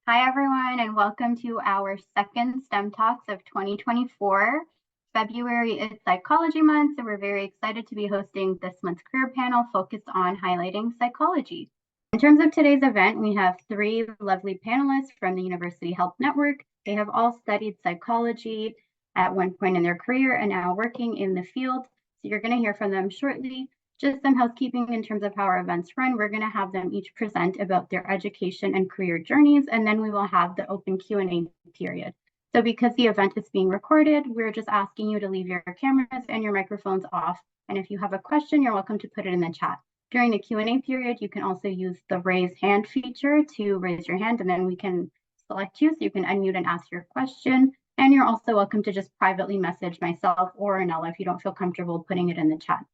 Hi, everyone, and welcome to our second STEM Talks of 2024. February is Psychology Month, so we're very excited to be hosting this month's career panel focused on highlighting psychology. In terms of today's event, we have three lovely panelists from the University Health Network. They have all studied psychology at one point in their career and now working in the field. So you're going to hear from them shortly. Just some housekeeping in terms of how our events run. We're going to have them each present about their education and career journeys, and then we will have the open Q&A period. So because the event is being recorded, we're just asking you to leave your cameras and your microphones off. And if you have a question, you're welcome to put it in the chat. During the Q&A period, you can also use the raise hand feature to raise your hand, and then we can select you so you can unmute and ask your question. And you're also welcome to just privately message myself or Anella if you don't feel comfortable putting it in the chat.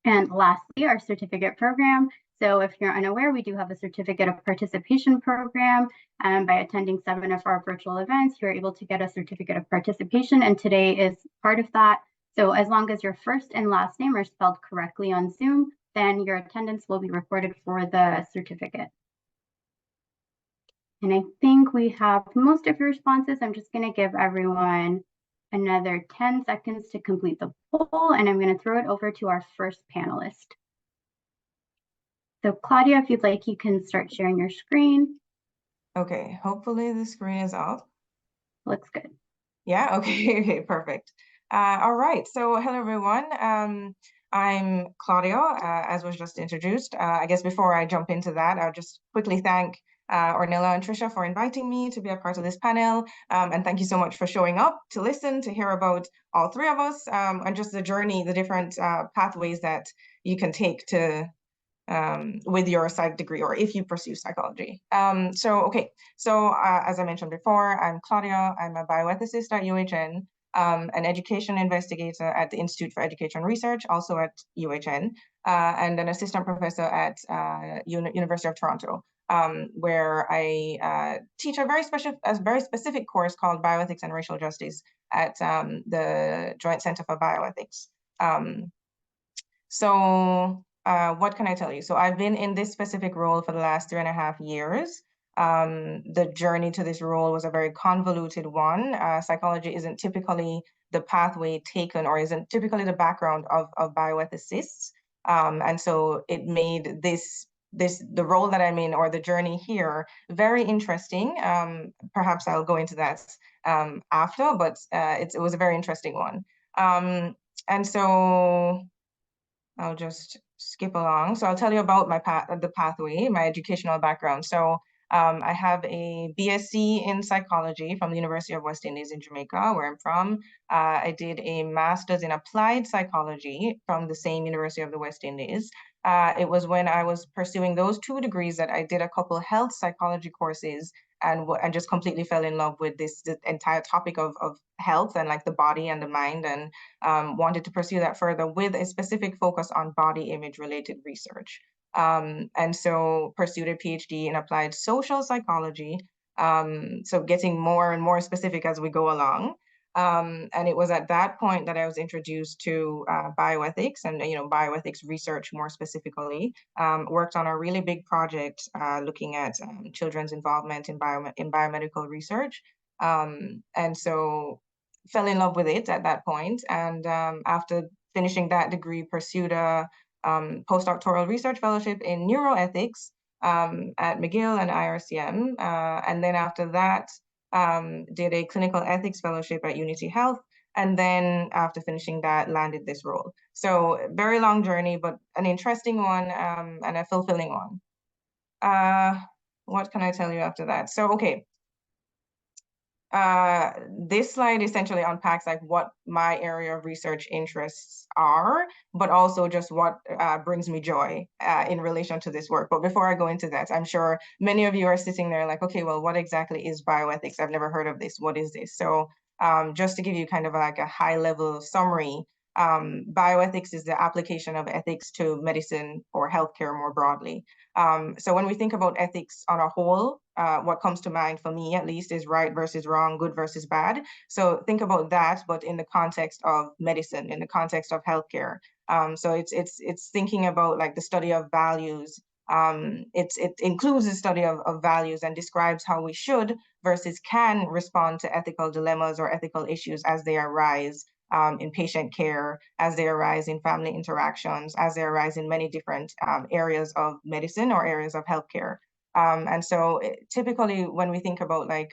And lastly, our certificate program. So if you're unaware, we do have a certificate of participation program. By attending 7 of our virtual events, you're able to get a certificate of participation, and today is part of that. So as long as your first and last name are spelled correctly on Zoom, then your attendance will be recorded for the certificate. And I think we have most of your responses. I'm just going to give everyone another 10 seconds to complete the poll, and I'm going to throw it over to our first panelist. So Claudia, if you'd like, you can start sharing your screen. Okay, hopefully the screen is up. Looks good. Yeah, okay, perfect. All right, so hello everyone. I'm Claudia, as was just introduced. I guess before I jump into that, I'll just quickly thank Ornella and Trisha for inviting me to be a part of this panel. And thank you so much for showing up to listen, to hear about all three of us, and just the journey, the different pathways that you can take to with your psych degree, or if you pursue psychology. As I mentioned before, I'm Claudia. I'm a bioethicist at UHN, an education investigator at the Institute for Education Research, also at UHN, and an assistant professor at University of Toronto, where I teach a very specific course called Bioethics and Racial Justice at the Joint Center for Bioethics. What can I tell you? So I've been in this specific role for the last 3.5 years. The journey to this role was a very convoluted one. Psychology isn't typically the pathway taken, or isn't typically the background of bioethicists. And so it made the role that I'm in, or the journey here, very interesting. Perhaps I'll go into that after, but it was a very interesting one. And so I'll just skip along. So I'll tell you about the pathway, my educational background. So I have a BSc in psychology from the University of West Indies in Jamaica, where I'm from. I did a master's in applied psychology from the same University of the West Indies. It was when I was pursuing those 2 degrees that I did a couple health psychology courses and just completely fell in love with this entire topic of health and like the body and the mind, and wanted to pursue that further with a specific focus on body image related research. And so pursued a PhD in applied social psychology. So getting more and more specific as we go along. And it was at that point that I was introduced to bioethics and bioethics research more specifically. Worked on a really big project looking at children's involvement in biomedical research. And so fell in love with it at that point. And after finishing that degree, pursued a postdoctoral research fellowship in neuroethics at McGill and IRCM. And then after that, did a clinical ethics fellowship at Unity Health. And then after finishing that, landed this role. So very long journey, but an interesting one and a fulfilling one. What can I tell you after that? So, okay. This slide essentially unpacks like what my area of research interests are, but also just what brings me joy in relation to this work. But before I go into that, I'm sure many of you are sitting there like, okay, well, what exactly is bioethics? I've never heard of this. What is this? So just to give you kind of like a high level summary, bioethics is the application of ethics to medicine or healthcare more broadly. So when we think about ethics on a whole, what comes to mind for me at least is right versus wrong, good versus bad. So think about that, but in the context of medicine, in the context of healthcare. So it's thinking about like the study of values, it includes the study of values and describes how we should versus can respond to ethical dilemmas or ethical issues as they arise in patient care, as they arise in family interactions, as they arise in many different areas of medicine or areas of healthcare. And so typically when we think about like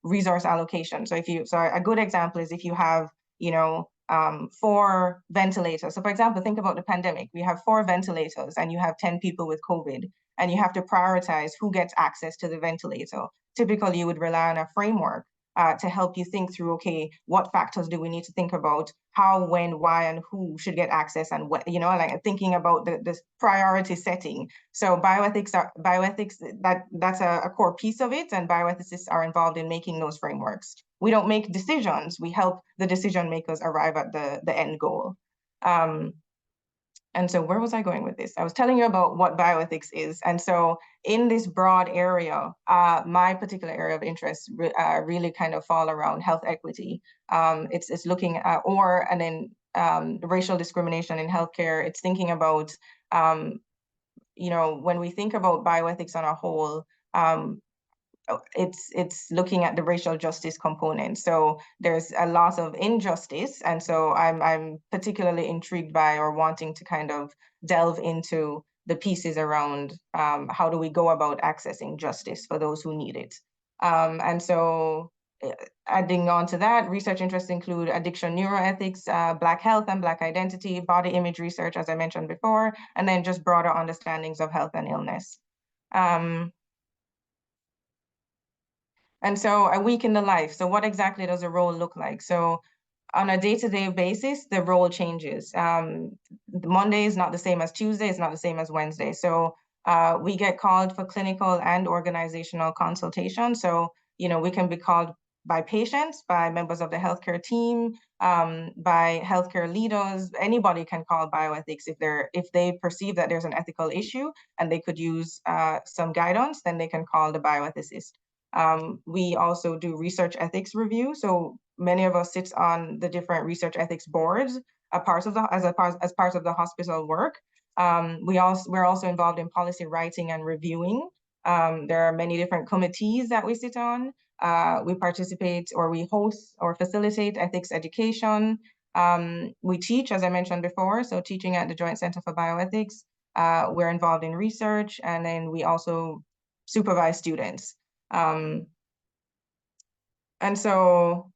resource allocation, so a good example is if you have, 4 ventilators. So for example, think about the pandemic. We have 4 ventilators and you have 10 people with COVID, and you have to prioritize who gets access to the ventilator. Typically, you would rely on a framework to help you think through, okay, what factors do we need to think about, how, when, why, and who should get access, and what, like thinking about the priority setting. So bioethics, that's a core piece of it, and bioethicists are involved in making those frameworks. We don't make decisions, we help the decision makers arrive at the end goal. And so where was I going with this? I was telling you about what bioethics is. And so in this broad area, my particular area of interest really kind of fall around health equity. It's looking at, racial discrimination in healthcare. It's thinking about, when we think about bioethics on a whole, it's looking at the racial justice component. So there's a lot of injustice, and so I'm particularly intrigued by or wanting to kind of delve into the pieces around how do we go about accessing justice for those who need it. And so adding on to that, research interests include addiction neuroethics, Black health and Black identity, body image research, as I mentioned before, and then just broader understandings of health and illness. And so a week in the life. So what exactly does a role look like? So on a day-to-day basis, the role changes. Monday is not the same as Tuesday, it's not the same as Wednesday. So we get called for clinical and organizational consultation. So, we can be called by patients, by members of the healthcare team, by healthcare leaders. Anybody can call bioethics if they perceive that there's an ethical issue and they could use some guidance, then they can call the bioethicist. We also do research ethics review. So many of us sit on the different research ethics boards as part of the hospital work. We're also involved in policy writing and reviewing. There are many different committees that we sit on. We participate or we host or facilitate ethics education. We teach, as I mentioned before, so teaching at the Joint Center for Bioethics. We're involved in research, and then we also supervise students. And so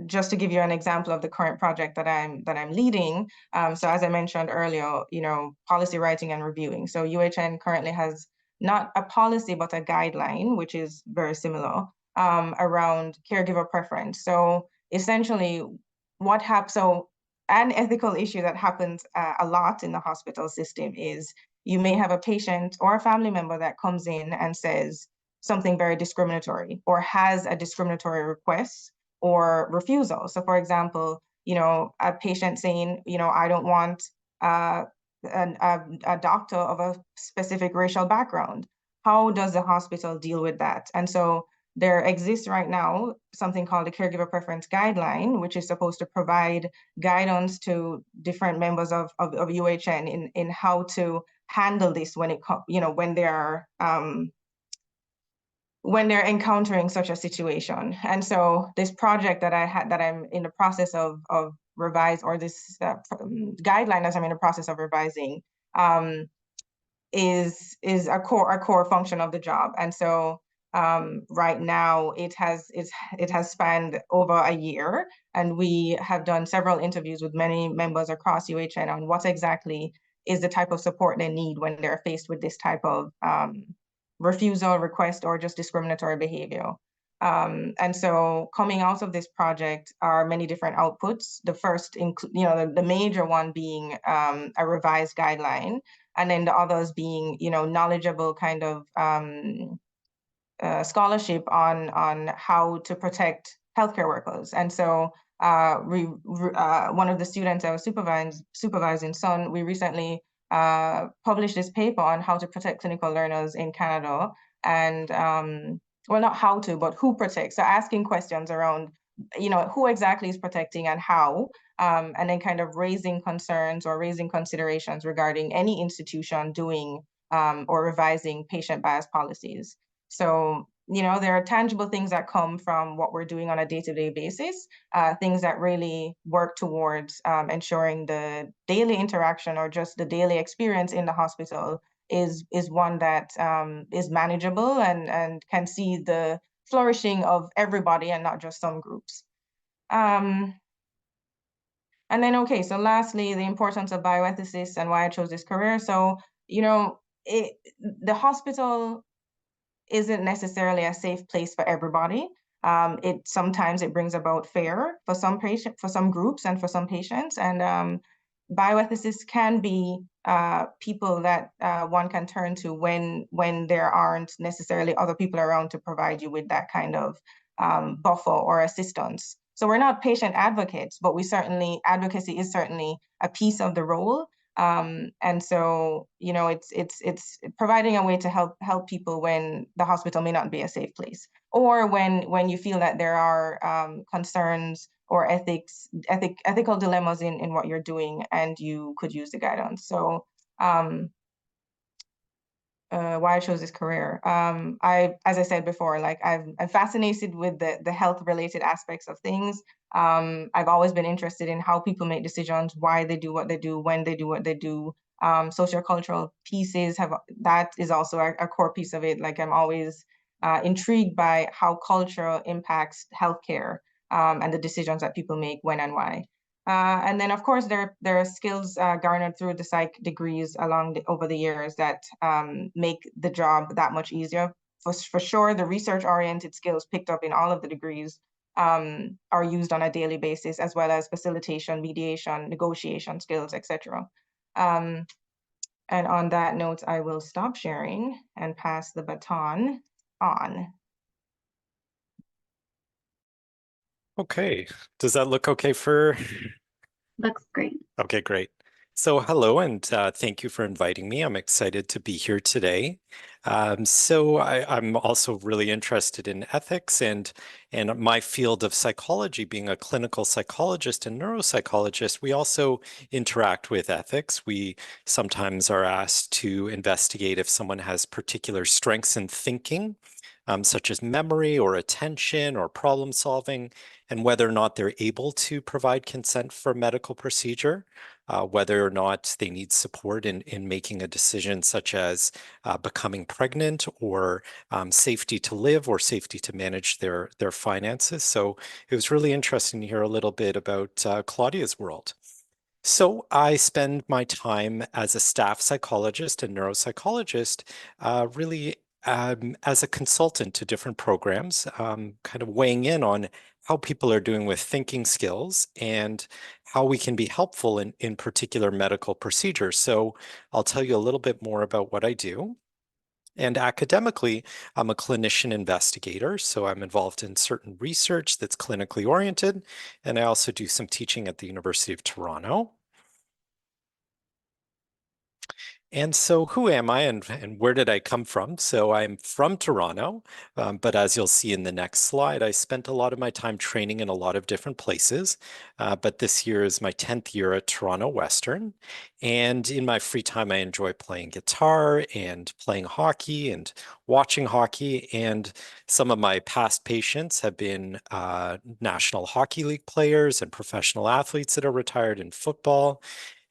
just to give you an example of the current project that I'm leading, so as I mentioned earlier, policy writing and reviewing. So UHN currently has not a policy, but a guideline, which is very similar, around caregiver preference. So essentially an ethical issue that happens a lot in the hospital system is you may have a patient or a family member that comes in and says something very discriminatory or has a discriminatory request or refusal. So for example, a patient saying, I don't want a doctor of a specific racial background. How does the hospital deal with that? And so there exists right now something called the Caregiver Preference Guideline, which is supposed to provide guidance to different members of UHN in how to handle this when when they're encountering such a situation. And so this project that I'm in the process of revise, or this guideline that I'm in the process of revising, is a core function of the job. And so right now it has spanned over a year, and we have done several interviews with many members across UHN on what exactly is the type of support they need when they're faced with this type of refusal, request, or just discriminatory behavior. And so coming out of this project are many different outputs. The first, the major one being a revised guideline, and then the others being, knowledgeable kind of scholarship on how to protect healthcare workers. And so one of the students I was supervising, Son, we recently published this paper on how to protect clinical learners in Canada, and well, not how to, but who protects. So asking questions around, who exactly is protecting and how, and then kind of raising concerns or raising considerations regarding any institution doing or revising patient bias policies. So, there are tangible things that come from what we're doing on a day-to-day basis, things that really work towards ensuring the daily interaction or just the daily experience in the hospital is one that is manageable and can see the flourishing of everybody and not just some groups. And then, okay, so lastly, the importance of bioethicists and why I chose this career. So, the hospital isn't necessarily a safe place for everybody. Sometimes it brings about fear for some groups and for some patients. And bioethicists can be people that one can turn to when there aren't necessarily other people around to provide you with that kind of buffer or assistance. So we're not patient advocates, but advocacy is certainly a piece of the role. And so, it's providing a way to help people when the hospital may not be a safe place, or when you feel that there are concerns or ethical dilemmas in what you're doing, and you could use the guidance. So, why I chose this career. As I said before, like I'm fascinated with the health related aspects of things. I've always been interested in how people make decisions, why they do what they do, when they do what they do. Sociocultural pieces that is also a core piece of it. Like I'm always intrigued by how culture impacts healthcare and the decisions that people make when and why. And then, of course, there are skills garnered through the psych degrees over the years that make the job that much easier. For sure, the research-oriented skills picked up in all of the degrees are used on a daily basis, as well as facilitation, mediation, negotiation skills, etc. And on that note, I will stop sharing and pass the baton on. Okay, does that look okay for? Looks great. Okay, great. So hello, and thank you for inviting me. I'm excited to be here today. So I'm also really interested in ethics and my field of psychology, being a clinical psychologist and neuropsychologist, we also interact with ethics. We sometimes are asked to investigate if someone has particular strengths in thinking, such as memory or attention or problem solving, and whether or not they're able to provide consent for a medical procedure, whether or not they need support in making a decision such as becoming pregnant or safety to live or safety to manage their finances. So it was really interesting to hear a little bit about Claudia's world. So I spend my time as a staff psychologist and neuropsychologist, really as a consultant to different programs, kind of weighing in on how people are doing with thinking skills and how we can be helpful in particular medical procedures. So I'll tell you a little bit more about what I do. And academically, I'm a clinician investigator, so I'm involved in certain research that's clinically oriented, and I also do some teaching at the University of Toronto. And so who am I and where did I come from? So I'm from Toronto, but as you'll see in the next slide, I spent a lot of my time training in a lot of different places. But this year is my 10th year at Toronto Western. And in my free time, I enjoy playing guitar and playing hockey and watching hockey. And some of my past patients have been National Hockey League players and professional athletes that are retired in football.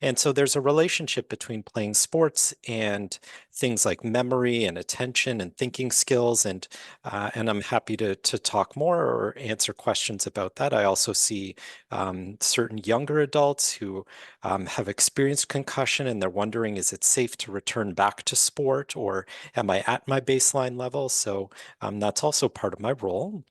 And so there's a relationship between playing sports and things like memory and attention and thinking skills. And I'm happy to talk more or answer questions about that. I also see certain younger adults who have experienced concussion and they're wondering, is it safe to return back to sport or am I at my baseline level? So that's also part of my role.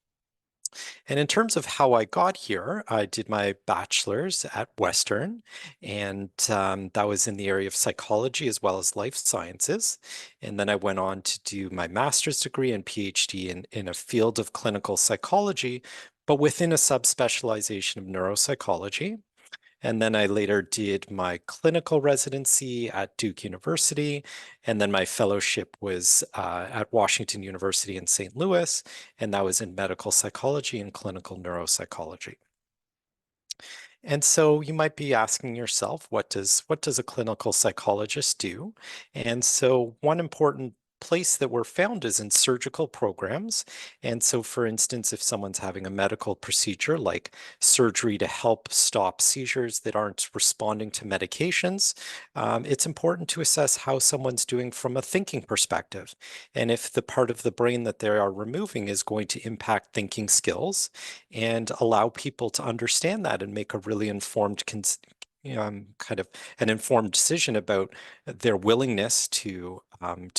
And in terms of how I got here, I did my bachelor's at Western, and that was in the area of psychology as well as life sciences. And then I went on to do my master's degree and PhD in a field of clinical psychology, but within a subspecialization of neuropsychology. And then I later did my clinical residency at Duke University. And then my fellowship was at Washington University in St. Louis. And that was in medical psychology and clinical neuropsychology. And so you might be asking yourself, what does a clinical psychologist do? And so one important place that we're found is in surgical programs. And so, for instance, if someone's having a medical procedure like surgery to help stop seizures that aren't responding to medications, it's important to assess how someone's doing from a thinking perspective. And if the part of the brain that they are removing is going to impact thinking skills, and allow people to understand that and make a really informed kind of an informed decision about their willingness to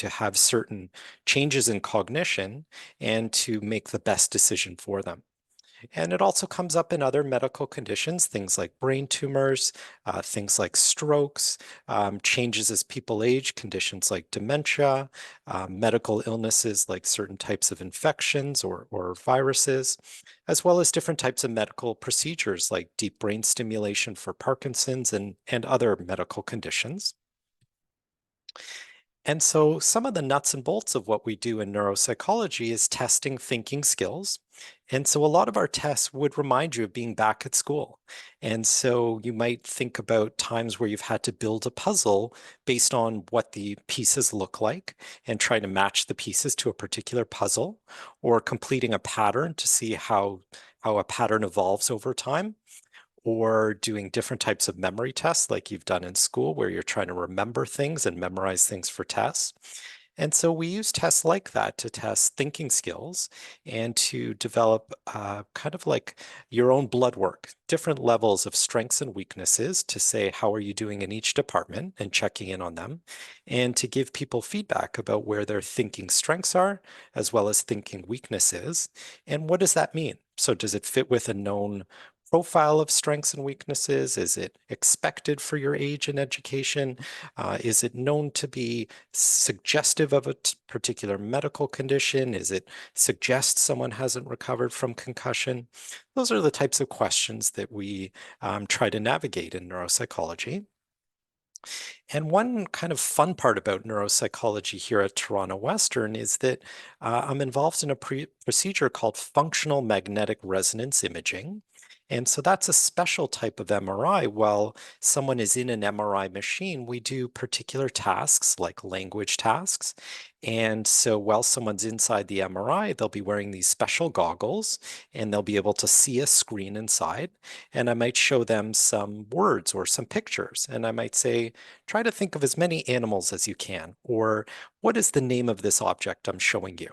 have certain changes in cognition and to make the best decision for them. And it also comes up in other medical conditions, things like brain tumors, things like strokes, changes as people age, conditions like dementia, medical illnesses like certain types of infections or viruses, as well as different types of medical procedures like deep brain stimulation for Parkinson's and other medical conditions. And so some of the nuts and bolts of what we do in neuropsychology is testing thinking skills. And so a lot of our tests would remind you of being back at school. And so you might think about times where you've had to build a puzzle based on what the pieces look like and try to match the pieces to a particular puzzle, or completing a pattern to see how a pattern evolves over time, or doing different types of memory tests like you've done in school where you're trying to remember things and memorize things for tests. And so we use tests like that to test thinking skills and to develop kind of like your own blood work, different levels of strengths and weaknesses to say, how are you doing in each department and checking in on them, and to give people feedback about where their thinking strengths are, as well as thinking weaknesses. And what does that mean? So does it fit with a known profile of strengths and weaknesses? Is it expected for your age and education? Is it known to be suggestive of a particular medical condition? Is it suggest someone hasn't recovered from concussion? Those are the types of questions that we try to navigate in neuropsychology. And one kind of fun part about neuropsychology here at Toronto Western is that I'm involved in a procedure called functional magnetic resonance imaging. And so that's a special type of MRI. While someone is in an MRI machine, we do particular tasks like language tasks. And so while someone's inside the MRI, they'll be wearing these special goggles and they'll be able to see a screen inside. And I might show them some words or some pictures. And I might say, try to think of as many animals as you can, or what is the name of this object I'm showing you?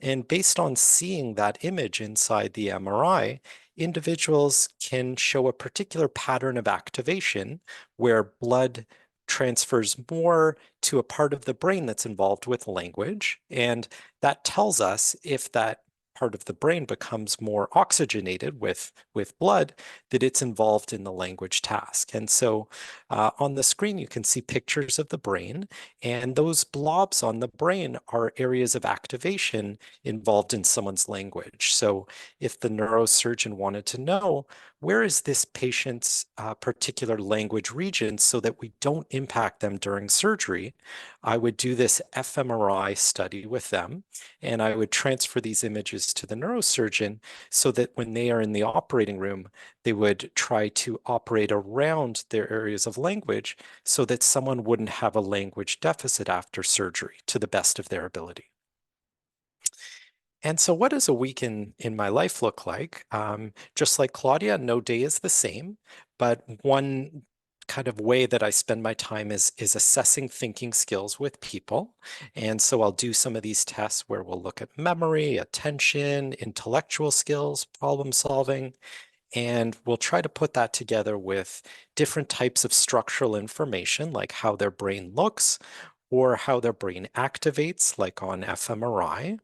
And based on seeing that image inside the MRI, individuals can show a particular pattern of activation where blood transfers more to a part of the brain that's involved with language. And that tells us if that part of the brain becomes more oxygenated with blood, that it's involved in the language task. And so on the screen, you can see pictures of the brain, and those blobs on the brain are areas of activation involved in someone's language. So if the neurosurgeon wanted to know, where is this patient's particular language region so that we don't impact them during surgery, I would do this fMRI study with them, and I would transfer these images to the neurosurgeon so that when they are in the operating room, they would try to operate around their areas of language so that someone wouldn't have a language deficit after surgery to the best of their ability. And so what does a week in my life look like? Just like Claudia, no day is the same, but one kind of way that I spend my time is assessing thinking skills with people. And so I'll do some of these tests where we'll look at memory, attention, intellectual skills, problem solving, and we'll try to put that together with different types of structural information, like how their brain looks or how their brain activates, like on fMRI.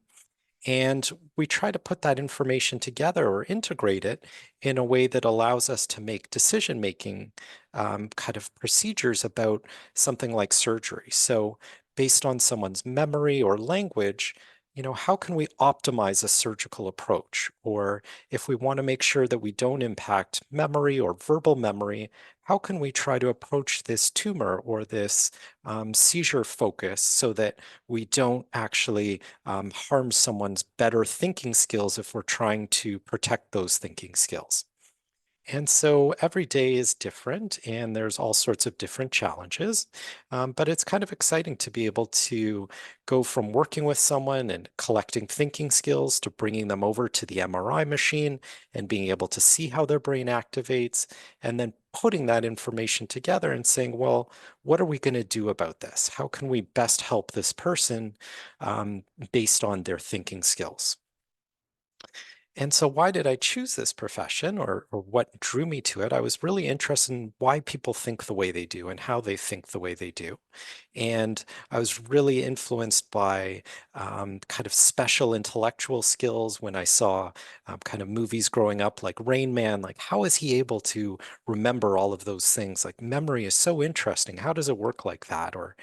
And we try to put that information together or integrate it in a way that allows us to make decision-making kind of procedures about something like surgery. So based on someone's memory or language, how can we optimize a surgical approach? Or if we want to make sure that we don't impact memory or verbal memory, how can we try to approach this tumor or this seizure focus so that we don't actually harm someone's better thinking skills if we're trying to protect those thinking skills? And so every day is different, and there's all sorts of different challenges. But it's kind of exciting to be able to go from working with someone and collecting thinking skills to bringing them over to the MRI machine and being able to see how their brain activates, and then putting that information together and saying, well, what are we going to do about this? How can we best help this person based on their thinking skills? And so why did I choose this profession, or what drew me to it? I was really interested in why people think the way they do and how they think the way they do. And I was really influenced by kind of special intellectual skills when I saw kind of movies growing up like Rain Man. Like, how is he able to remember all of those things? Like, memory is so interesting. How does it work like that? Or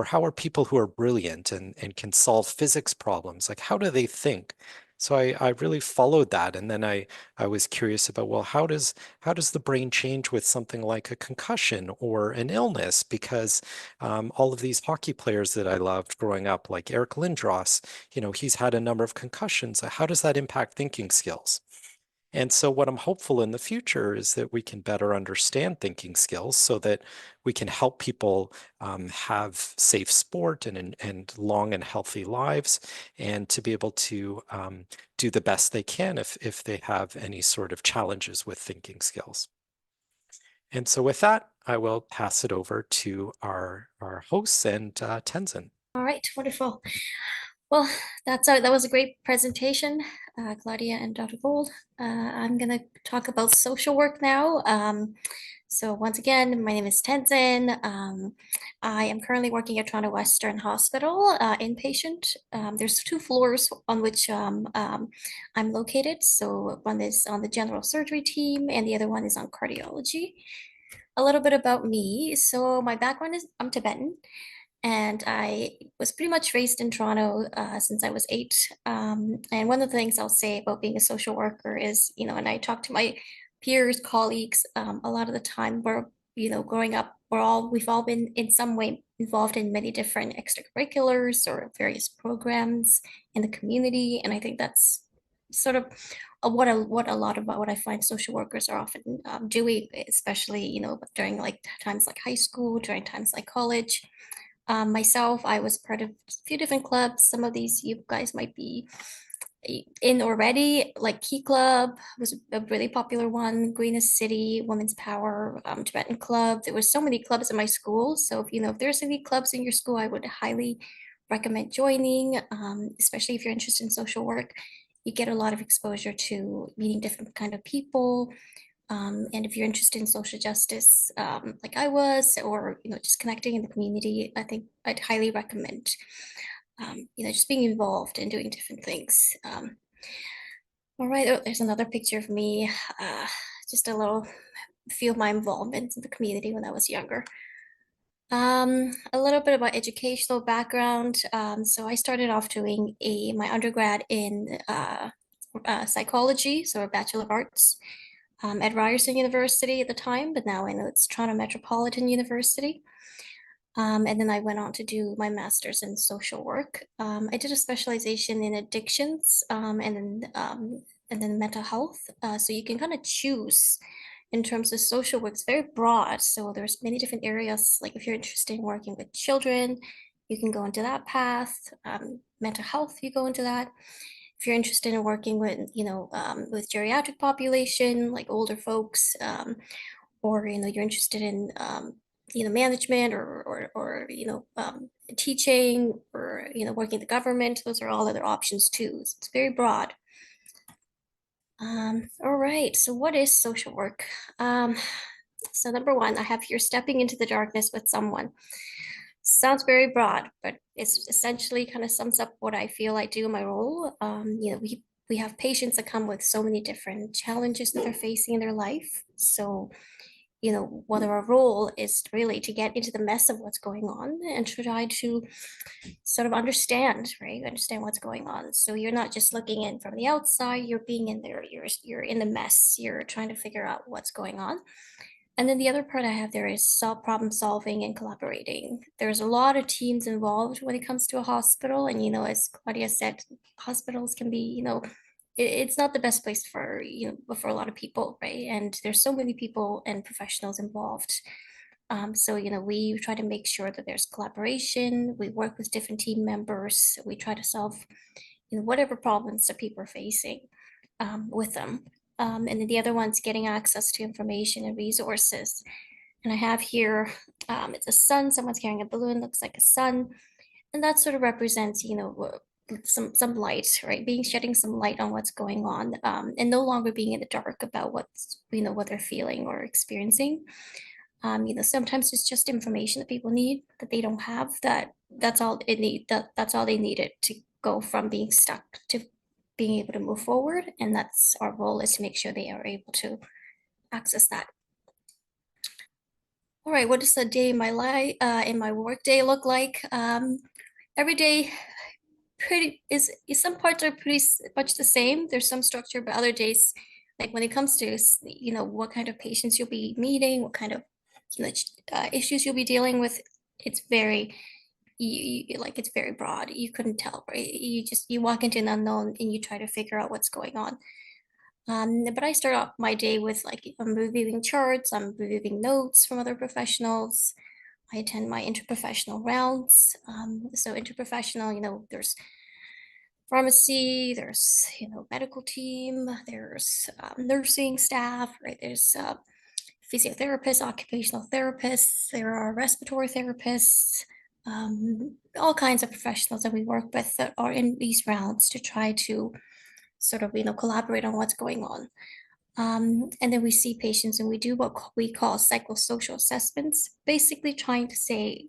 how are people who are brilliant and can solve physics problems? Like, how do they think? So I really followed that, and then I was curious about, well, how does the brain change with something like a concussion or an illness? Because all of these hockey players that I loved growing up, like Eric Lindros, he's had a number of concussions. How does that impact thinking skills? And so what I'm hopeful in the future is that we can better understand thinking skills so that we can help people have safe sport and long and healthy lives, and to be able to do the best they can if they have any sort of challenges with thinking skills. And so with that, I will pass it over to our hosts and Tenzin. All right, wonderful. Well, that was a great presentation, Claudia and Dr. Gold. I'm going to talk about social work now. So once again, my name is Tenzin. I am currently working at Toronto Western Hospital, inpatient. There's 2 floors on which I'm located. So one is on the general surgery team, and the other one is on cardiology. A little bit about me. So my background is I'm Tibetan. And I was pretty much raised in Toronto since I was 8. And one of the things I'll say about being a social worker is, and I talk to my peers, colleagues, a lot of the time growing up, we've all been in some way involved in many different extracurriculars or various programs in the community. And I think that's sort of what a lot of what I find social workers are often doing, especially, during like times like high school, during times like college. Myself, I was part of a few different clubs. Some of these you guys might be in already, like Key Club was a really popular one, Greenest City, Women's Power, Tibetan Club. There was so many clubs in my school. So if there's any clubs in your school, I would highly recommend joining, especially if you're interested in social work. You get a lot of exposure to meeting different kind of people, and if you're interested in social justice, like I was, or just connecting in the community, I think I'd highly recommend, just being involved and doing different things. All right, oh, there's another picture of me, just a little few of my involvement in the community when I was younger. A little bit about educational background. So I started off doing my undergrad in psychology, so a Bachelor of Arts, at Ryerson University at the time, but now I know it's Toronto Metropolitan University. And then I went on to do my master's in social work. I did a specialization in addictions, and then mental health. So you can kind of choose in terms of social work. It's very broad. So there's many different areas. Like if you're interested in working with children, you can go into that path. Mental health, you go into that. If you're interested in working with geriatric population, like older folks, or you're interested in management or teaching, or working in the government, those are all other options too. So it's very broad. All right, so what is social work? So number one, I have here stepping into the darkness with someone. Sounds very broad, but it's essentially kind of sums up what I feel I do in my role. We have patients that come with so many different challenges that they're facing in their life. So, whether our role is really to get into the mess of what's going on and try to sort of understand, right? Understand what's going on. So you're not just looking in from the outside, you're being in there, you're in the mess, you're trying to figure out what's going on. And then the other part I have there is problem solving and collaborating. There's a lot of teams involved when it comes to a hospital. And, as Claudia said, hospitals can be, it's not the best place for, for a lot of people, right? And there's so many people and professionals involved. So, we try to make sure that there's collaboration. We work with different team members. We try to solve, whatever problems that people are facing with them. And then the other one's getting access to information and resources. And I have here, it's a sun. Someone's carrying a balloon, looks like a sun. And that sort of represents, some light, right? Shedding some light on what's going on, and no longer being in the dark about what's, what they're feeling or experiencing. Sometimes it's just information that people need that they don't have. That's all it need. That's all they needed to go from being stuck to being able to move forward. And that's our role, is to make sure they are able to access that. All right, what does a day in my life, in my work day look like? Every day some parts are pretty much the same. There's some structure, but other days, like when it comes to, what kind of patients you'll be meeting, what kind of, issues you'll be dealing with, it's very, it's very broad. You couldn't tell, right? You walk into an unknown and you try to figure out what's going on. But I start off my day with, I'm reviewing charts, I'm reviewing notes from other professionals. I attend my interprofessional rounds. So interprofessional, there's pharmacy, there's, medical team, there's nursing staff, right? There's physiotherapists, occupational therapists, there are respiratory therapists, all kinds of professionals that we work with that are in these rounds to try to sort of, collaborate on what's going on. And then we see patients and we do what we call psychosocial assessments, basically trying to say,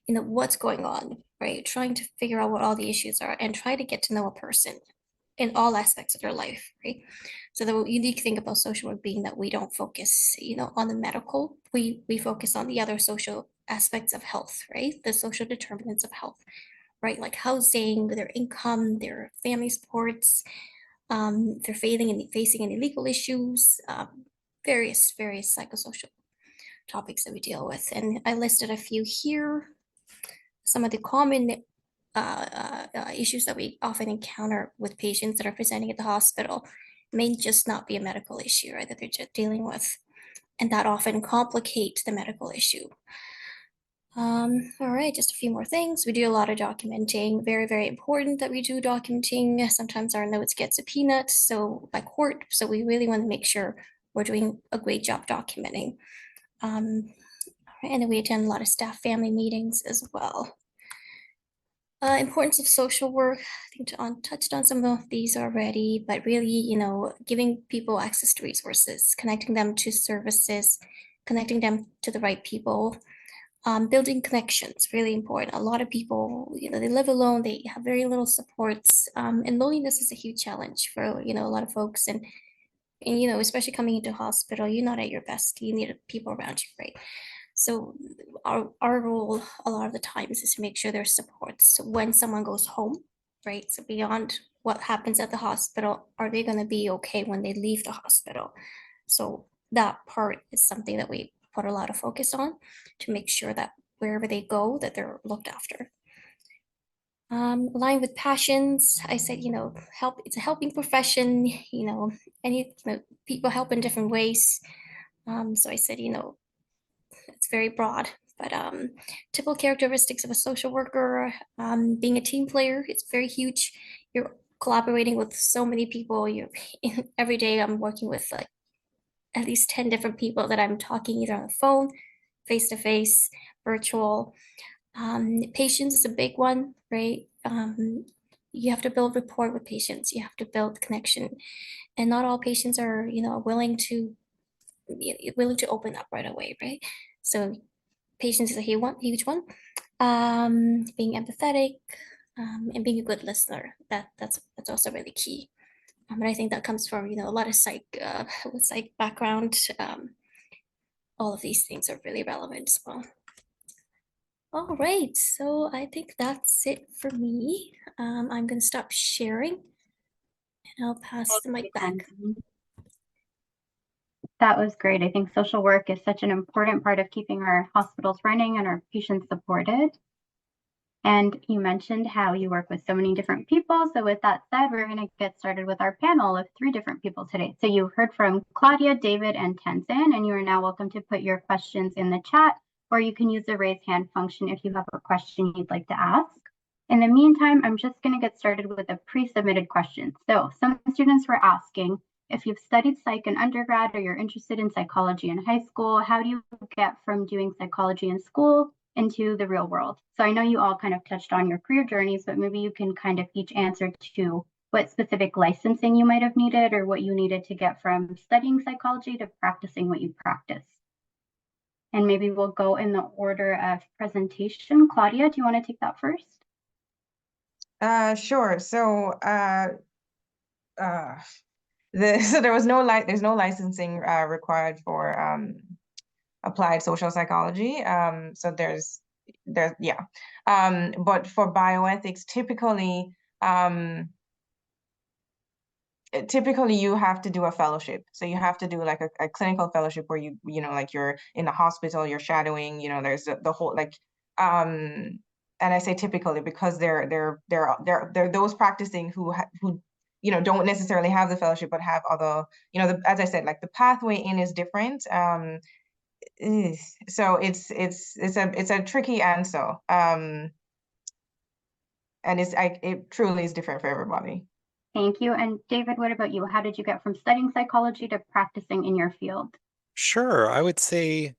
what's going on, right? Trying to figure out what all the issues are and try to get to know a person in all aspects of their life, right? So the unique thing about social work being that we don't focus, on the medical, we focus on the other social aspects of health, right? The social determinants of health, right? Like housing, their income, their family supports, they're facing any legal issues, various psychosocial topics that we deal with. And I listed a few here. Some of the common issues that we often encounter with patients that are presenting at the hospital may just not be a medical issue, right, that they're just dealing with. And that often complicates the medical issue. All right, just a few more things. We do a lot of documenting. Very, very important that we do documenting. Sometimes our notes get subpoenaed by court. So we really want to make sure we're doing a great job documenting. And then we attend a lot of staff family meetings as well. Importance of social work. I think John touched on some of these already, but really, giving people access to resources, connecting them to services, connecting them to the right people, building connections, really important. A lot of people, they live alone, they have very little supports, and loneliness is a huge challenge for, a lot of folks. And especially coming into hospital, you're not at your best. You need people around you, right? So our role a lot of the times is to make sure there's supports when someone goes home, right? So beyond what happens at the hospital, are they going to be okay when they leave the hospital? So that part is something that we put a lot of focus on to make sure that wherever they go, that they're looked after. Aligned with passions, I said, it's a helping profession, people help in different ways. So I said, it's very broad, but typical characteristics of a social worker, being a team player, it's very huge. You're collaborating with so many people. Every day I'm working with at least 10 different people that I'm talking either on the phone, face-to-face, virtual. Patience is a big one, right? You have to build rapport with patients. You have to build connection, and not all patients are, willing to open up right away, right? So patience is a huge one. Being empathetic, and being a good listener. That's also really key. And I think that comes from, a lot of psych background. All of these things are really relevant as well. All right, so I think that's it for me. I'm going to stop sharing and I'll pass the mic back. That was great. I think social work is such an important part of keeping our hospitals running and our patients supported. And you mentioned how you work with so many different people. So with that said, we're going to get started with our panel of 3 different people today. So you've heard from Claudia, David, and Tenzin, and you are now welcome to put your questions in the chat, or you can use the raise hand function if you have a question you'd like to ask. In the meantime, I'm just going to get started with a pre-submitted question. So some students were asking, if you've studied psych in undergrad or you're interested in psychology in high school, how do you get from doing psychology in school into the real world? So I know you all kind of touched on your career journeys, but maybe you can kind of each answer to what specific licensing you might have needed or what you needed to get from studying psychology to practicing what you practice. And maybe we'll go in the order of presentation. Claudia, do you want to take that first? Sure. So there's no licensing required for applied social psychology. So there's yeah. But for bioethics, typically you have to do a fellowship. So you have to do like a clinical fellowship where you know, like you're in the hospital, you're shadowing, you know, there's the whole like and I say typically because they're those practicing who you know, don't necessarily have the fellowship but have other, you know, as I said, like the pathway in is different. So it's a tricky answer. And it truly is different for everybody. Thank you. And David, what about you? How did you get from studying psychology to practicing in your field? Sure, I would say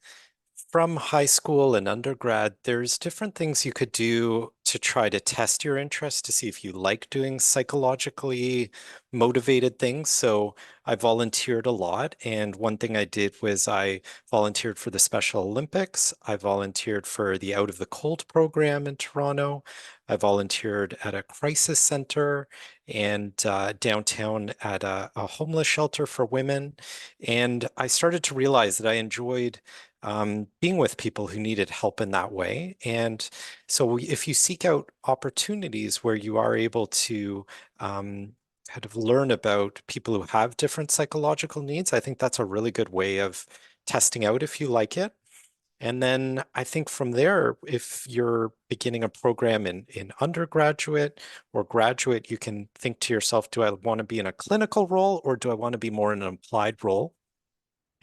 from high school and undergrad, there's different things you could do to try to test your interest to see if you like doing psychologically motivated things. So I volunteered a lot. And one thing I did was I volunteered for the Special Olympics. I volunteered for the Out of the Cold program in Toronto. I volunteered at a crisis center and downtown at a homeless shelter for women. And I started to realize that I enjoyed being with people who needed help in that way. And so if you seek out opportunities where you are able to kind of learn about people who have different psychological needs, I think that's a really good way of testing out if you like it. And then I think from there, if you're beginning a program in undergraduate or graduate, you can think to yourself, do I want to be in a clinical role or do I want to be more in an applied role?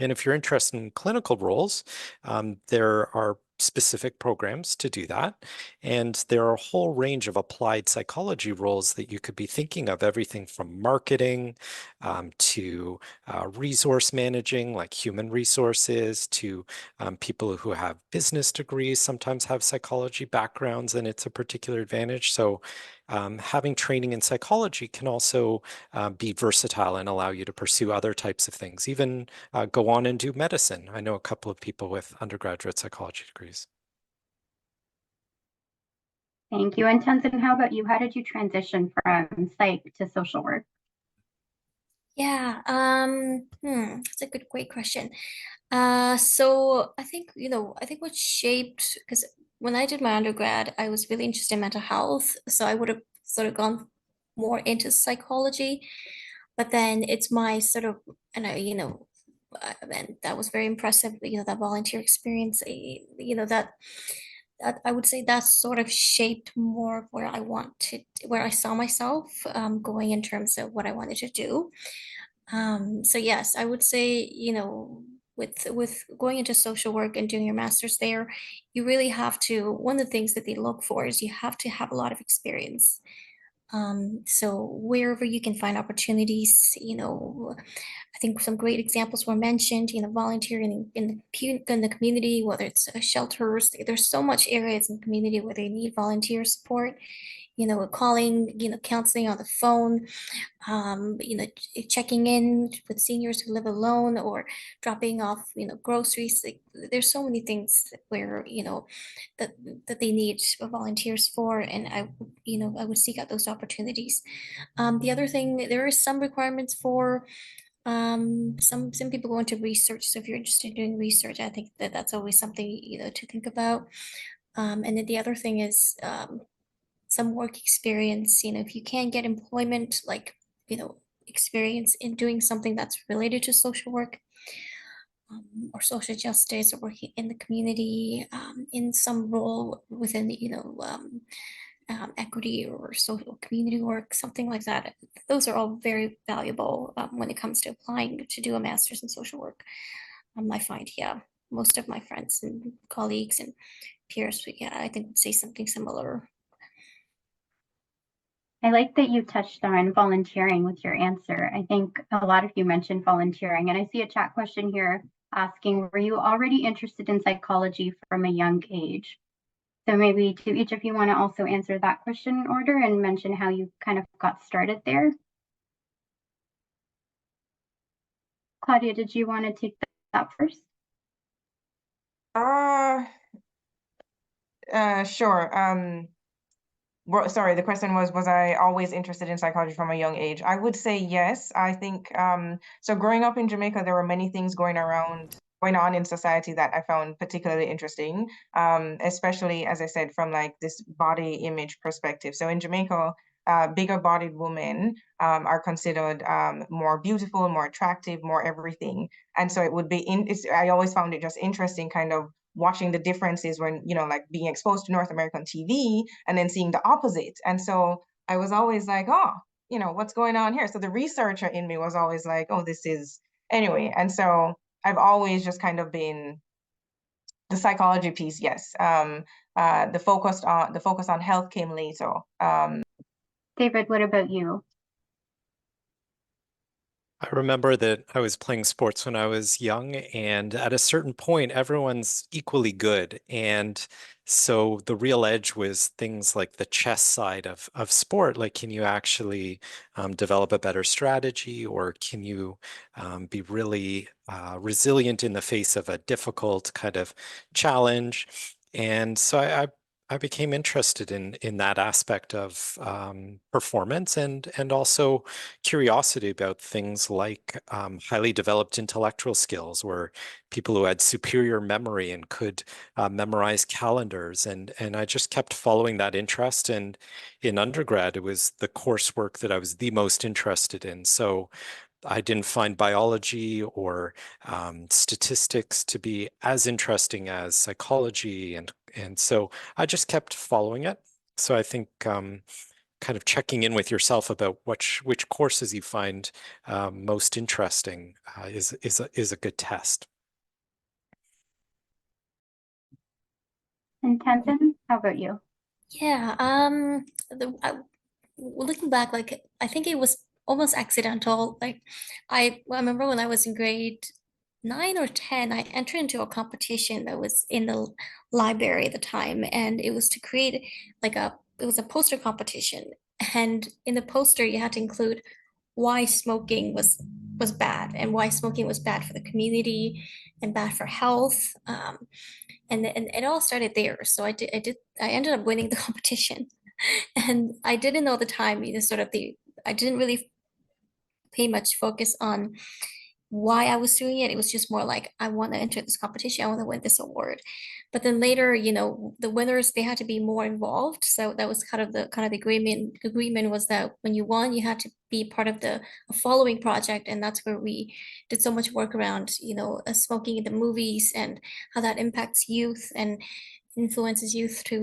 And if you're interested in clinical roles, there are specific programs to do that. And there are a whole range of applied psychology roles that you could be thinking of, everything from marketing to resource managing, like human resources, to people who have business degrees sometimes have psychology backgrounds, and it's a particular advantage. So having training in psychology can also be versatile and allow you to pursue other types of things, even go on and do medicine. I know a couple of people with undergraduate psychology degrees. Thank you. And Tenzin, how about you? How did you transition from psych to social work? Yeah, it's a great question. So I think, I think what shaped, because when I did my undergrad, I was really interested in mental health. So I would have sort of gone more into psychology, but then it's my sort of, and and that was very impressive, that volunteer experience, that I would say that sort of shaped more of where I saw myself going in terms of what I wanted to do. So yes, I would say, with going into social work and doing your master's there, you really have to, one of the things that they look for is you have to have a lot of experience. So wherever you can find opportunities, I think some great examples were mentioned, volunteering in the community, whether it's shelters, there's so much areas in the community where they need volunteer support, calling, counseling on the phone, checking in with seniors who live alone or dropping off, groceries. Like, there's so many things where, that they need volunteers for, and I would seek out those opportunities. The other thing, there are some requirements for some people go into research. So if you're interested in doing research, I think that that's always something, to think about. And then the other thing is some work experience, if you can get employment, like, experience in doing something that's related to social work, or social justice, or working in the community, in some role within, equity or social community work, something like that. Those are all very valuable when it comes to applying to do a master's in social work. I find, yeah, most of my friends and colleagues and peers, yeah, I think would say something similar. I like that you touched on volunteering with your answer. I think a lot of you mentioned volunteering, and I see a chat question here asking, were you already interested in psychology from a young age? So maybe do each of you want to also answer that question in order and mention how you kind of got started there? Claudia, did you want to take that first? Sure. Sorry, the question was I always interested in psychology from a young age? I would say yes. I think so growing up in Jamaica, there were many things going on in society that I found particularly interesting, especially, as I said, from like this body image perspective. So in Jamaica, bigger bodied women are considered more beautiful, more attractive, more everything. And so it would be I always found it just interesting kind of watching the differences when, like being exposed to North American TV and then seeing the opposite. And so I was always like, oh, what's going on here? So the researcher in me was always like, oh, this is anyway. And so I've always just kind of been the psychology piece, yes. The focus on health came later. David, what about you? I remember that I was playing sports when I was young, and at a certain point, everyone's equally good. And so the real edge was things like the chess side of sport. Like, can you actually develop a better strategy, or can you be really resilient in the face of a difficult kind of challenge? And so I became interested in that aspect of performance and also curiosity about things like highly developed intellectual skills, where people who had superior memory and could memorize calendars. And I just kept following that interest. And in undergrad, it was the coursework that I was the most interested in. So I didn't find biology or statistics to be as interesting as psychology, and so I just kept following it. So I think kind of checking in with yourself about which courses you find most interesting is a good test. And Tenzin, how about you? Yeah, looking back, like I think it was almost accidental. Like I remember when I was in grade 9 or 10, I entered into a competition that was in the library at the time, and it was to create it was a poster competition. And in the poster, you had to include why smoking was bad, and why smoking was bad for the community and bad for health. And it all started there. So I ended up winning the competition. And I didn't know at the time, I didn't really pay much focus on why I was doing it. It was just more like, I want to enter this competition. I want to win this award. But then later, the winners, they had to be more involved. So that was kind of the agreement was that when you won, you had to be part of the following project. And that's where we did so much work around, smoking in the movies and how that impacts youth and influences youth to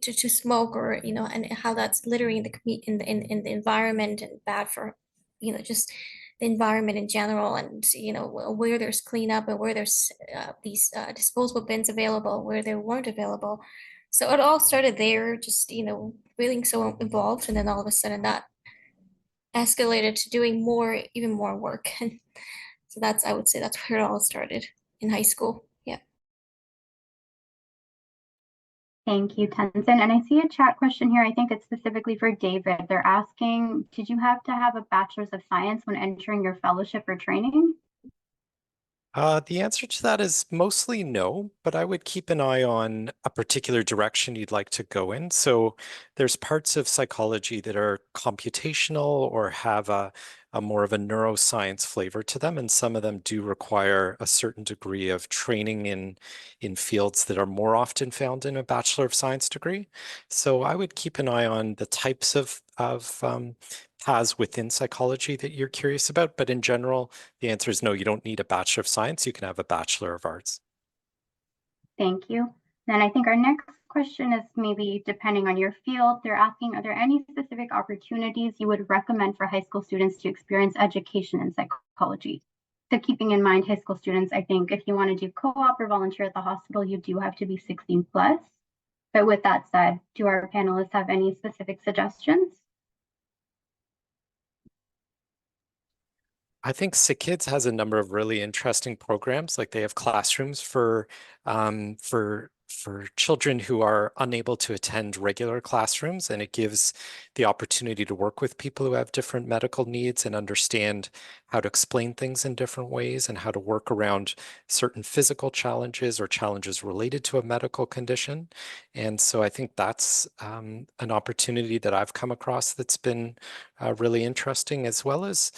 to smoke, or and how that's littering in the environment and bad for just the environment in general, and where there's cleanup and where there's these disposable bins available where they weren't available. So it all started there, just feeling so involved, and then all of a sudden that escalated to doing even more work. And so I would say that's where it all started, in high school. Yeah. Thank you, Tenzin. And I see a chat question here. I think it's specifically for David. They're asking, did you have to have a bachelor's of science when entering your fellowship or training? The answer to that is mostly no, but I would keep an eye on a particular direction you'd like to go in. So there's parts of psychology that are computational or have a a more of a neuroscience flavor to them, and some of them do require a certain degree of training in fields that are more often found in a Bachelor of Science degree. So I would keep an eye on the types of paths within psychology that you're curious about, but in general, the answer is no, you don't need a Bachelor of Science, you can have a Bachelor of Arts. Thank you. Then I think our next question is maybe depending on your field. They're asking, are there any specific opportunities you would recommend for high school students to experience education in psychology? So keeping in mind high school students, I think if you want to do co-op or volunteer at the hospital, you do have to be 16 plus. But with that said, do our panelists have any specific suggestions? I think SickKids has a number of really interesting programs. Like they have classrooms for children who are unable to attend regular classrooms, and it gives the opportunity to work with people who have different medical needs and understand how to explain things in different ways and how to work around certain physical challenges or challenges related to a medical condition. And so I think that's an opportunity that I've come across that's been really interesting, as well as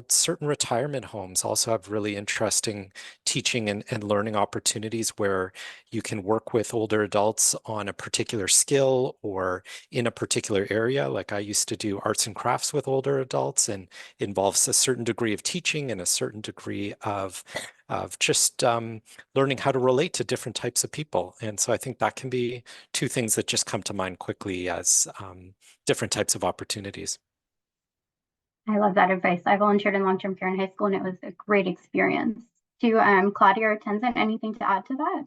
certain retirement homes also have really interesting teaching and learning opportunities where you can work with older adults on a particular skill or in a particular area. Like I used to do arts and crafts with older adults, and it involves a certain degree of teaching and a certain degree of just learning how to relate to different types of people. And so I think that can be two things that just come to mind quickly as different types of opportunities. I love that advice. I volunteered in long-term care in high school, and it was a great experience. Do Claudia or Tenzin, anything to add to that?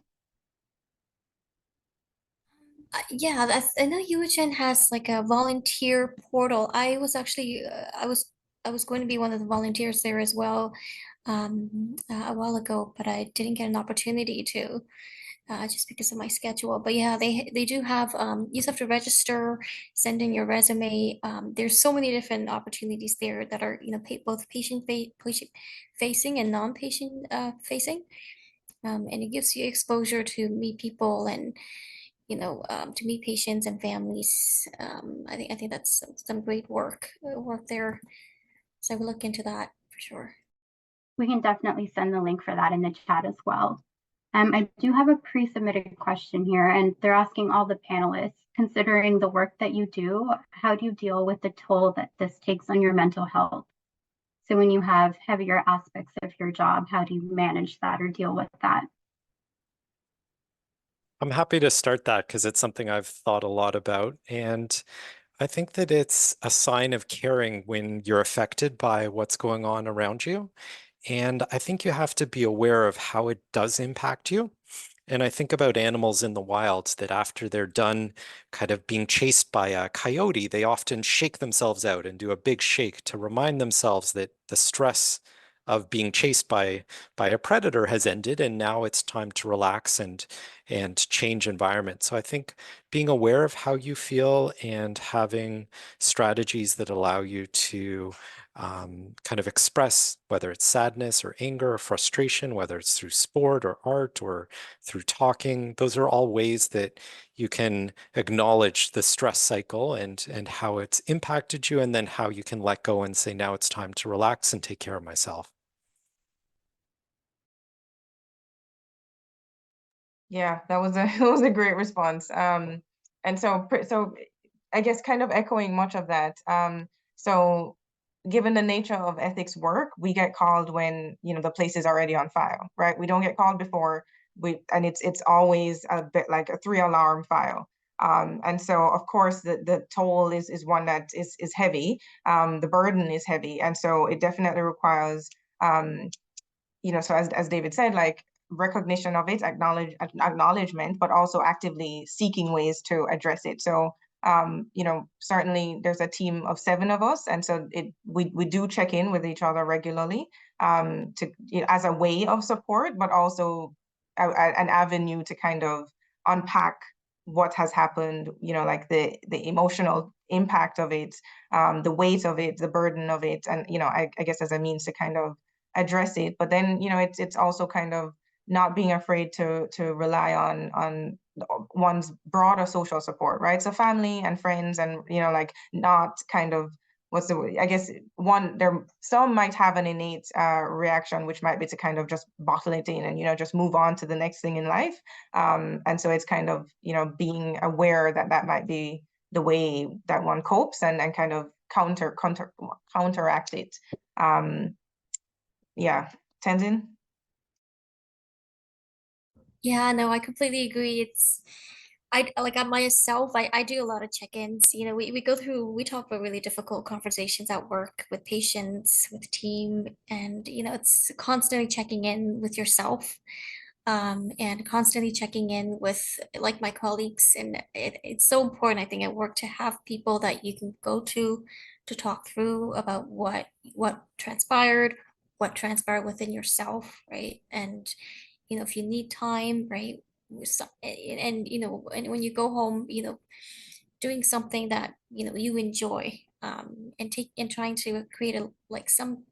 Yeah, I know UHN has like a volunteer portal. I was actually I was going to be one of the volunteers there as well a while ago, but I didn't get an opportunity to just because of my schedule. But yeah, they do have you just have to register, send in your resume. There's so many different opportunities there that are both patient facing and non-patient facing, and it gives you exposure to meet people and to meet patients and families. I think that's some great work there. So I will look into that for sure. We can definitely send the link for that in the chat as well. I do have a pre-submitted question here, and they're asking all the panelists, considering the work that you do, how do you deal with the toll that this takes on your mental health? So when you have heavier aspects of your job, how do you manage that or deal with that? I'm happy to start that because it's something I've thought a lot about. And I think that it's a sign of caring when you're affected by what's going on around you. And I think you have to be aware of how it does impact you. And I think about animals in the wild that after they're done kind of being chased by a coyote, they often shake themselves out and do a big shake to remind themselves that the stress of being chased by a predator has ended, and now it's time to relax and change environment. So I think being aware of how you feel and having strategies that allow you to kind of express whether it's sadness or anger or frustration, whether it's through sport or art or through talking, those are all ways that you can acknowledge the stress cycle and how it's impacted you, and then how you can let go and say, now it's time to relax and take care of myself. Yeah, that was a great response. And so I guess kind of echoing much of that. So given the nature of ethics work, we get called when the place is already on file, right? We don't get called before and it's always a bit like a 3-alarm file. And so of course the toll is one that is heavy. The burden is heavy, and so it definitely requires so as David said, like recognition of it, acknowledgement, but also actively seeking ways to address it. So certainly there's a team of 7 of us, and so we do check in with each other regularly as a way of support, but also an avenue to kind of unpack what has happened, like the emotional impact of it, the weight of it, the burden of it, and I guess as a means to kind of address it. But then it's also kind of not being afraid to rely on one's broader social support, right? So family and friends, and like not kind of what's the, I guess some might have an innate reaction, which might be to kind of just bottle it in and, just move on to the next thing in life. And so it's kind of, being aware that that might be the way that one copes and kind of counteract it. Yeah, Tenzin? Yeah, no, I completely agree. Like on myself, I do a lot of check-ins. We talk about really difficult conversations at work with patients, with the team, and it's constantly checking in with yourself, and constantly checking in with like my colleagues. And it's so important, I think, at work to have people that you can go to talk through about what transpired within yourself, right? And if you need time, right? And when you go home, doing something that you enjoy, and trying to create some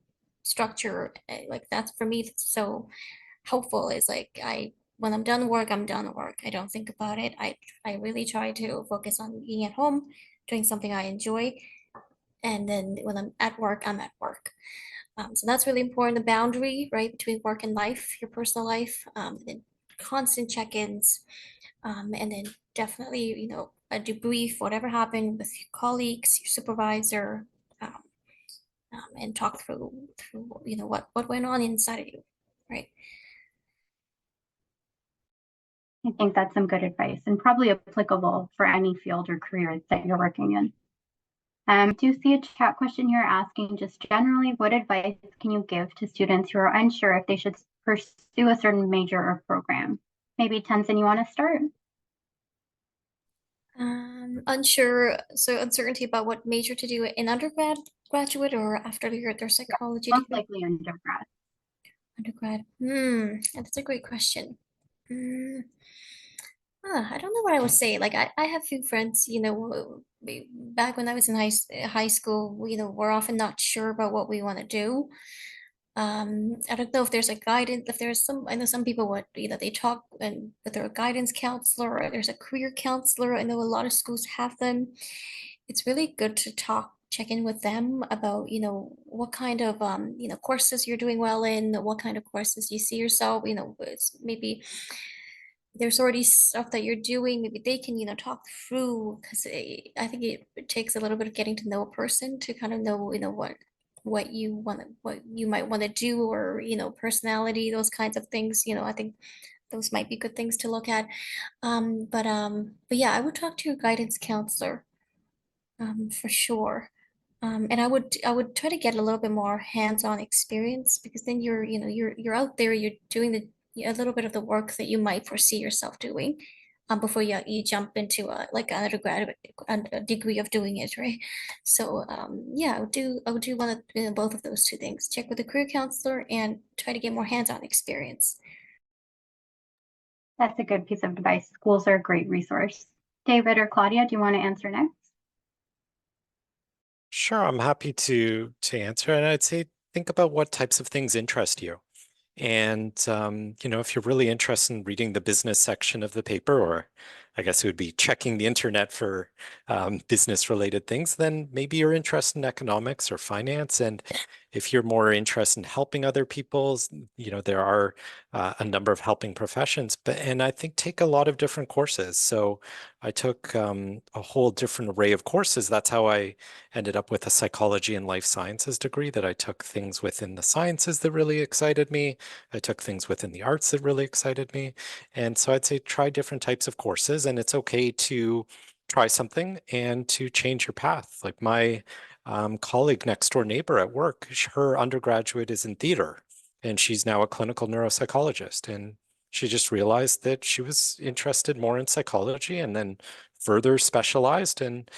structure, like that's for me that's so helpful. Is like when I'm done work, I'm done work. I don't think about it. I really try to focus on being at home, doing something I enjoy, and then when I'm at work, I'm at work. So that's really important, the boundary, right, between work and life, your personal life, and then constant check-ins, and then definitely, a debrief, whatever happened with your colleagues, your supervisor, and talk through what went on inside of you, right? I think that's some good advice and probably applicable for any field or career that you're working in. Do you see a chat question here asking just generally, what advice can you give to students who are unsure if they should pursue a certain major or program? Maybe Tenzin, you want to start? Unsure, so uncertainty about what major to do in graduate or after their psychology Most degree? likely undergrad. Undergrad. That's a great question. I don't know what I would say. Like I have few friends, back when I was in high school, we're often not sure about what we want to do. I don't know if there's a guidance, if there's I know some people they talk and with their guidance counselor, or there's a career counselor. I know a lot of schools have them. It's really good to check in with them about, what kind of, courses you're doing well in, what kind of courses you see yourself, it's maybe there's already stuff that you're doing, maybe they can, talk through, because I think it takes a little bit of getting to know a person to kind of know, what you might want to do, or, personality, those kinds of things. I think those might be good things to look at. But yeah, I would talk to your guidance counselor, for sure. And I would try to get a little bit more hands-on experience, because then you're out there, you're doing a little bit of the work that you might foresee yourself doing, before you jump into like an undergraduate a degree of doing it, right? So yeah, I would do one of both of those two things. Check with a career counselor and try to get more hands-on experience. That's a good piece of advice. Schools are a great resource. David or Claudia, do you want to answer next? Sure, I'm happy to answer. And I'd say think about what types of things interest you. And, if you're really interested in reading the business section of the paper, or I guess it would be checking the internet for business related things, then maybe you're interested in economics or finance. And if you're more interested in helping other people, there are a number of helping professions, and I think take a lot of different courses. So I took a whole different array of courses. That's how I ended up with a psychology and life sciences degree, that I took things within the sciences that really excited me. I took things within the arts that really excited me. And so I'd say try different types of courses, and it's okay to try something and to change your path. Like my colleague, next door neighbor at work, her undergraduate is in theater, and she's now a clinical neuropsychologist. And she just realized that she was interested more in psychology, and then further specialized. And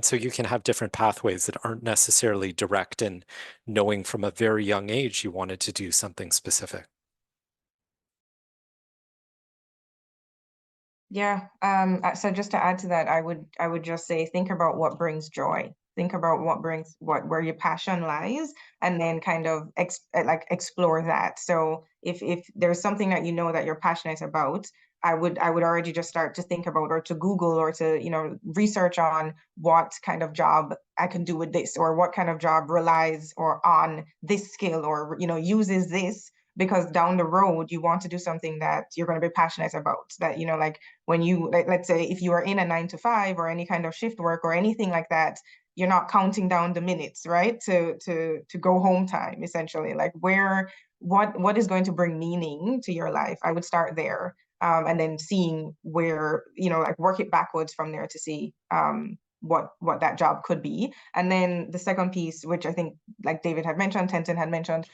so you can have different pathways that aren't necessarily direct, and knowing from a very young age you wanted to do something specific. Yeah. So just to add to that, I would just say, think about what brings joy. Think about where your passion lies, and then kind of explore that. So if there's something that that you're passionate about, I would already just start to think about, or to Google, or to, you know, research on what kind of job I can do with this, or what kind of job relies or on this skill, or, you know, uses this, because down the road you want to do something that you're going to be passionate about. That, you know, like when you, like, let's say if you are in a 9 to 5 or any kind of shift work or anything like that, you're not counting down the minutes, right, to go home time, essentially. Like, what is going to bring meaning to your life? I would start there. And then seeing where, you know, like work it backwards from there to see what that job could be. And then the second piece, which I think, like David had mentioned, Tenten had mentioned,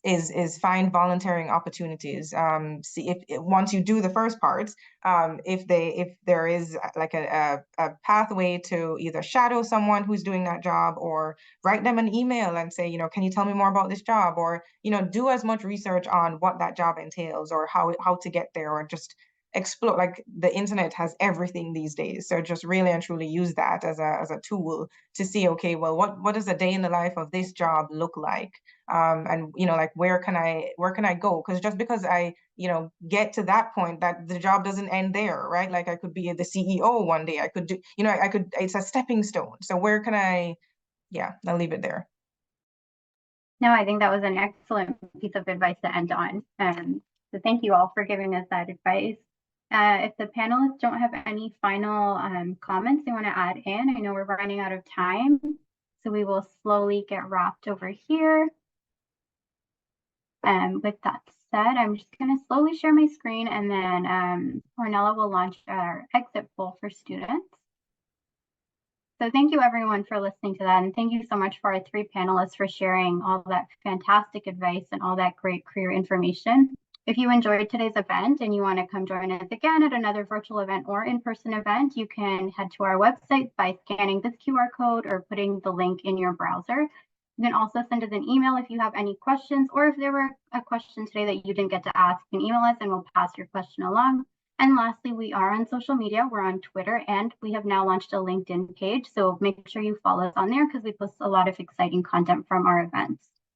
is find volunteering opportunities. See if once you do the first part, if there is like a pathway to either shadow someone who's doing that job, or write them an email and say, you know, can you tell me more about this job? Or, you know, do as much research on what that job entails, or how to get there, or just explore. Like, the internet has everything these days, so just really and truly use that as a tool to see, okay, well, what does a day in the life of this job look like? And, you know, like, where can I go? Because just because I, you know, get to that point, that the job doesn't end there, right? Like, I could be the CEO one day. I could do, you know, it's a stepping stone. So where can yeah, I'll leave it there. No, I think that was an excellent piece of advice to end on. So thank you all for giving us that advice. If the panelists don't have any final comments they want to add in, I know we're running out of time, so we will slowly get wrapped over here. With that said, I'm just going to slowly share my screen, and then Ornella will launch our exit poll for students. So thank you everyone for listening to that, and thank you so much for our 3 panelists for sharing all that fantastic advice and all that great career information. If you enjoyed today's event and you want to come join us again at another virtual event or in-person event, you can head to our website by scanning this QR code or putting the link in your browser. You can also send us an email if you have any questions, or if there were a question today that you didn't get to ask, you can email us and we'll pass your question along. And lastly, we are on social media. We're on Twitter, and we have now launched a LinkedIn page. So make sure you follow us on there, because we post a lot of exciting content from our events.